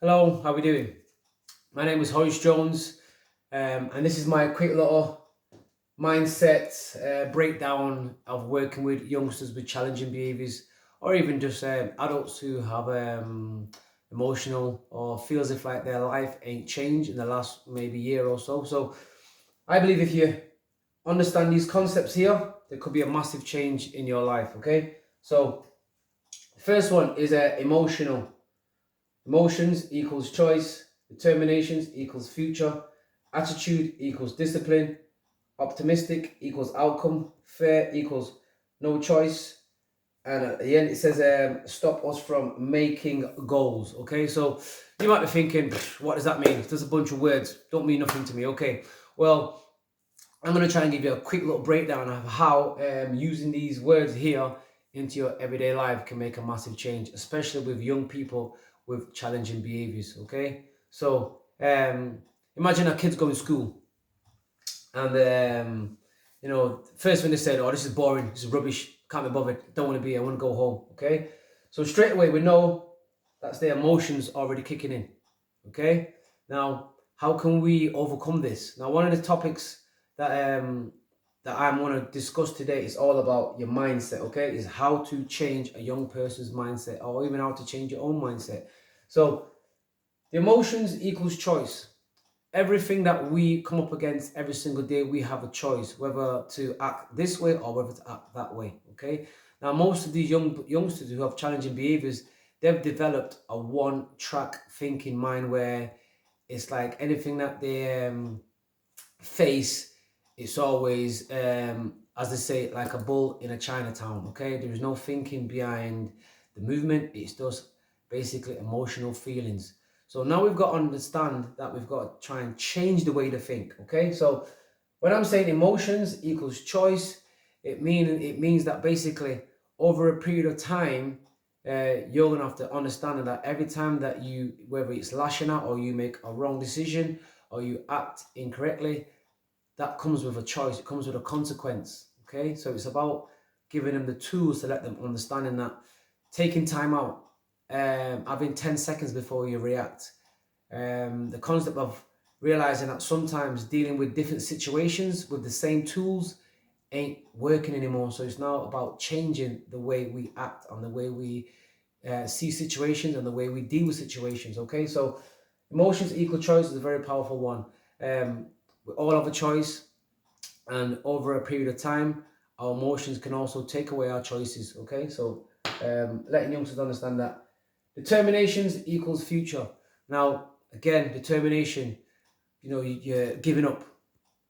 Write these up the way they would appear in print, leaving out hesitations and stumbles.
Hello, how are we doing? My name is Horace Jones, and this is my quick little mindset breakdown of working with youngsters with challenging behaviours, or even just adults who have emotional or feel as if like their life ain't changed in the last maybe year or so. So I believe if you understand these concepts here, there could be a massive change in your life. Okay, so the first one is emotional. Emotions equals choice, determinations equals future, attitude equals discipline, optimistic equals outcome, fair equals no choice, and at the end it says stop us from making goals. Okay, so you might be thinking, what does that mean? It's just a bunch of words, don't mean nothing to me. Okay, well, I'm going to try and give you a quick little breakdown of how using these words here into your everyday life can make a massive change, especially with young people with challenging behaviors. Okay, so imagine a kid's going to school and first thing they said, "Oh, this is boring. This is rubbish. Can't be bothered. Don't want to be here. I want to go home." Okay, so straight away we know that's their emotions already kicking in. Okay, now how can we overcome this? Now, one of the topics that that I want to discuss today is all about your mindset. Okay, is how to change a young person's mindset, or even how to change your own mindset. So the emotions equals choice. Everything that we come up against every single day, we have a choice whether to act this way or whether to act that way. Okay. Now, most of these youngsters who have challenging behaviors, they've developed a one-track thinking mind where it's like anything that they face, it's always, as they say, like a bull in a Chinatown. Okay, there is no thinking behind the movement. It's just basically emotional feelings. So now we've got to understand that we've got to try and change the way to think. Okay, so when I'm saying emotions equals choice, it means that basically over a period of time, you're gonna have to understand that every time that you, whether it's lashing out or you make a wrong decision or you act incorrectly, that comes with a choice. It comes with a consequence. Okay, so it's about giving them the tools to let them understanding that taking time out, having 10 seconds before you react, the concept of realizing that sometimes dealing with different situations with the same tools ain't working anymore. So it's now about changing the way we act and the way we see situations and the way we deal with situations. Okay, so emotions equal choice is a very powerful one. We all have a choice, and over a period of time, our emotions can also take away our choices. Okay, so letting youngsters understand that determinations equals future. Now, again, determination. You're giving up.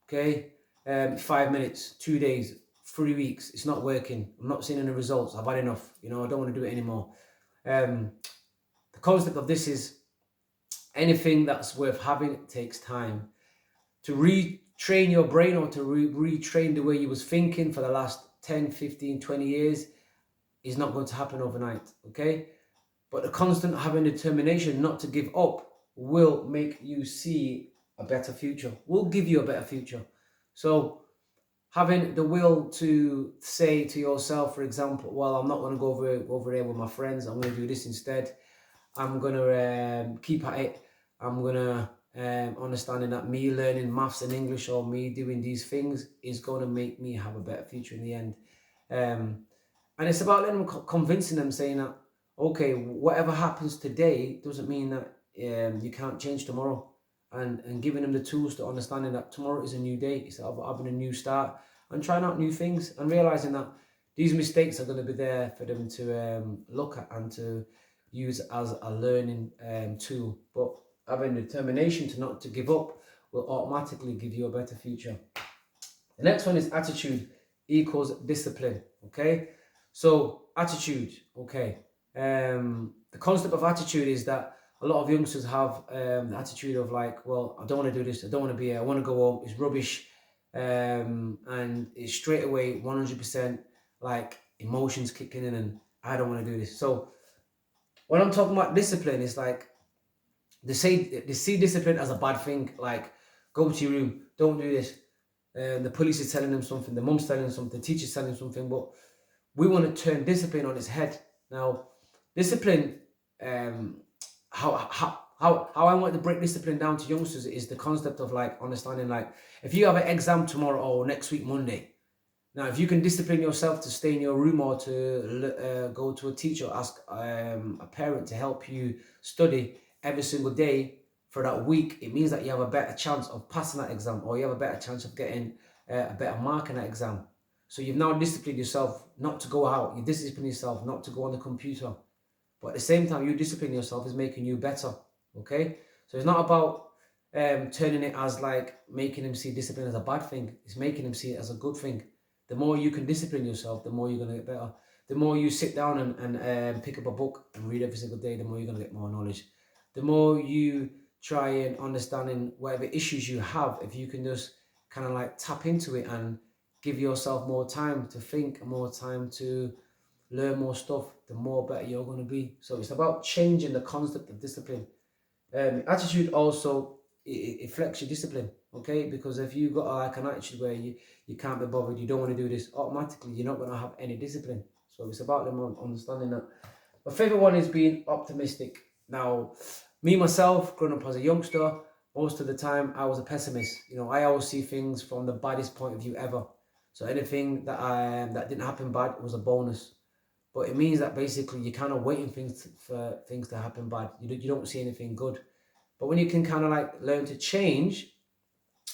Okay, 5 minutes, 2 days, 3 weeks. It's not working. I'm not seeing any results. I've had enough. I don't want to do it anymore. The concept of this is anything that's worth having takes time to retrain your brain, or to retrain the way you was thinking for the last 10, 15, 20 years is not going to happen overnight. Okay, but the constant having determination not to give up will make you see a better future, will give you a better future. So having the will to say to yourself, for example, well, I'm not going to go over there with my friends, I'm going to do this instead. I'm going to keep at it. I'm going to understanding that me learning maths and English, or me doing these things, is going to make me have a better future in the end. And it's about letting them, convincing them, saying that, okay, whatever happens today doesn't mean that you can't change tomorrow. And giving them the tools to understanding that tomorrow is a new day. It's about having a new start and trying out new things, and realizing that these mistakes are going to be there for them to look at and to use as a learning tool. But having determination to not to give up will automatically give you a better future. The next one is attitude equals discipline. Okay, so attitude. Okay, the concept of attitude is that a lot of youngsters have the attitude of like, well, I don't want to do this. I don't want to be here. I want to go home. It's rubbish, and it's straight away 100% like emotions kicking in, and I don't want to do this. So when I'm talking about discipline, it's like they see discipline as a bad thing. Like, go to your room, don't do this. The police is telling them something, the mum's telling them something, the teacher's telling them something. But we want to turn discipline on its head. Now, discipline, how how I want to break discipline down to youngsters is the concept of like understanding, like, if you have an exam tomorrow or next week Monday, now if you can discipline yourself to stay in your room or to go to a teacher, ask a parent to help you study every single day for that week, it means that you have a better chance of passing that exam, or you have a better chance of getting a better mark in that exam. So you've now disciplined yourself not to go out. You discipline yourself not to go on the computer. But at the same time, you discipline yourself is making you better. Okay? So it's not about turning it as like making him see discipline as a bad thing. It's making him see it as a good thing. The more you can discipline yourself, the more you're going to get better. The more you sit down and pick up a book and read every single day, the more you're going to get more knowledge. The more you try and understanding whatever issues you have, if you can just kind of like tap into it and give yourself more time to think and more time to learn more stuff, the more better you're going to be. So it's about changing the concept of discipline. Attitude also, it flex your discipline, okay? Because if you've got like an attitude where you can't be bothered, you don't want to do this, automatically you're not going to have any discipline. So it's about them understanding that. My favorite one is being optimistic. Now, me myself, growing up as a youngster, most of the time I was a pessimist. You know, I always see things from the baddest point of view ever. So anything that that didn't happen bad was a bonus. But it means that basically you're kind of waiting for things to happen bad. You don't see anything good. But when you can kind of like learn to change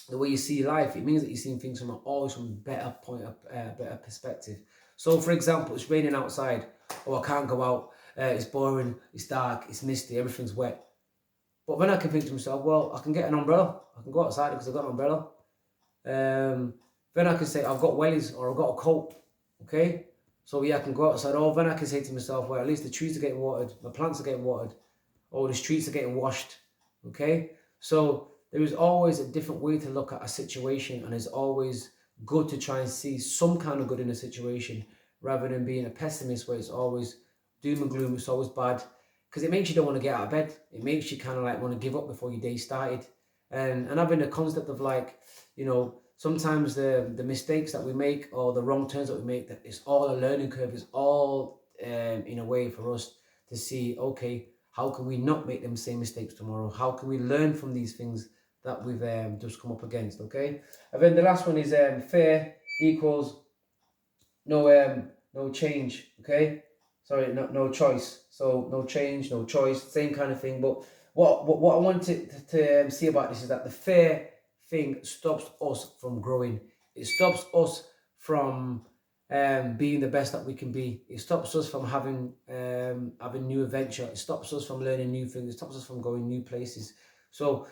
the way you see life, it means that you're seeing things always from a better point of better perspective. So for example, it's raining outside. Oh, I can't go out. It's boring. It's dark. It's misty. Everything's wet. But then I can think to myself, well, I can get an umbrella. I can go outside because I've got an umbrella. Then I can say I've got wellies or I've got a coat. Okay. So yeah, I can go outside. Or then I can say to myself, well, at least the trees are getting watered, my plants are getting watered, or the streets are getting washed. Okay? So there is always a different way to look at a situation, and it's always good to try and see some kind of good in a situation rather than being a pessimist where it's always doom and gloom, it's always bad. Because it makes you don't want to get out of bed. It makes you kind of like want to give up before your day started. And having the concept of like, you know, sometimes the mistakes that we make or the wrong turns that we make, that it's all a learning curve. It's all in a way for us to see, okay, how can we not make them same mistakes tomorrow? How can we learn from these things that we've just come up against, okay? And then the last one is fear equals no change, okay? Sorry, no choice. So no change, no choice, same kind of thing. But what I wanted to see about this is that the fear thing stops us from growing. It stops us from being the best that we can be. It stops us from having new adventure. It stops us from learning new things. It stops us from going new places. So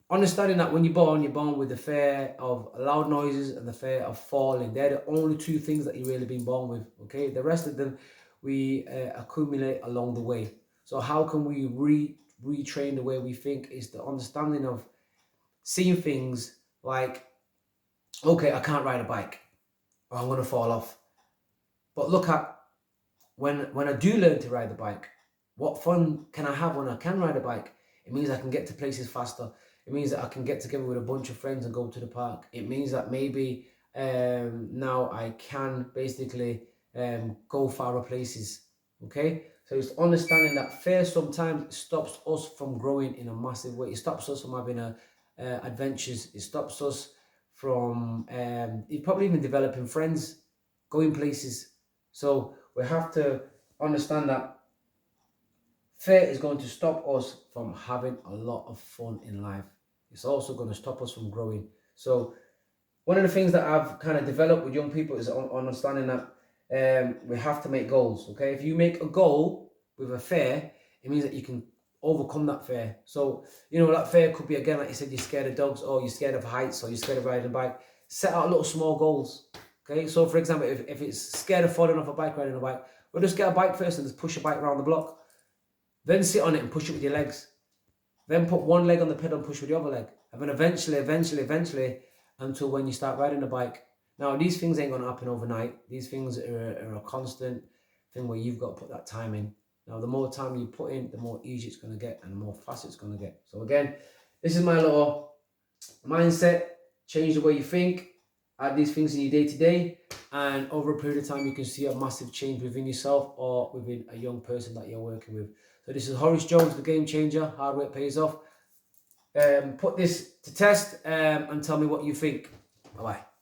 understanding that when you're born with the fear of loud noises and the fear of falling. They're the only two things that you're really being born with, okay? The rest of them we accumulate along the way. So how can we retrain the way we think is the understanding of seeing things like, okay, I can't ride a bike or I'm going to fall off. But look at when I do learn to ride the bike, what fun can I have when I can ride a bike? It means I can get to places faster. It means that I can get together with a bunch of friends and go to the park. It means that maybe now I can basically go farther places, okay? So it's understanding that fear sometimes stops us from growing in a massive way. It stops us from having adventures. It stops us from probably even developing friends, going places. So we have to understand that fear is going to stop us from having a lot of fun in life. It's also going to stop us from growing. So one of the things that I've kind of developed with young people is understanding that we have to make goals, okay? If you make a goal with a fear, it means that you can overcome that fear. So, you know, that fear could be, again, like you said, you're scared of dogs, or you're scared of heights, or you're scared of riding a bike. Set out little small goals, okay? So, for example, if it's scared of falling off a bike, riding a bike, well, just get a bike first and just push a bike around the block. Then sit on it and push it with your legs. Then put one leg on the pedal and push with the other leg. And then eventually, until when you start riding a bike. Now, these things ain't going to happen overnight. These things are a constant thing where you've got to put that time in. Now, the more time you put in, the more easy it's going to get and the more fast it's going to get. So again, this is my little mindset. Change the way you think. add these things in your day to day, and over a period of time, you can see a massive change within yourself or within a young person that you're working with. So this is Horace Jones, the game changer. Hard work pays off. Put this to test and tell me what you think. Bye bye.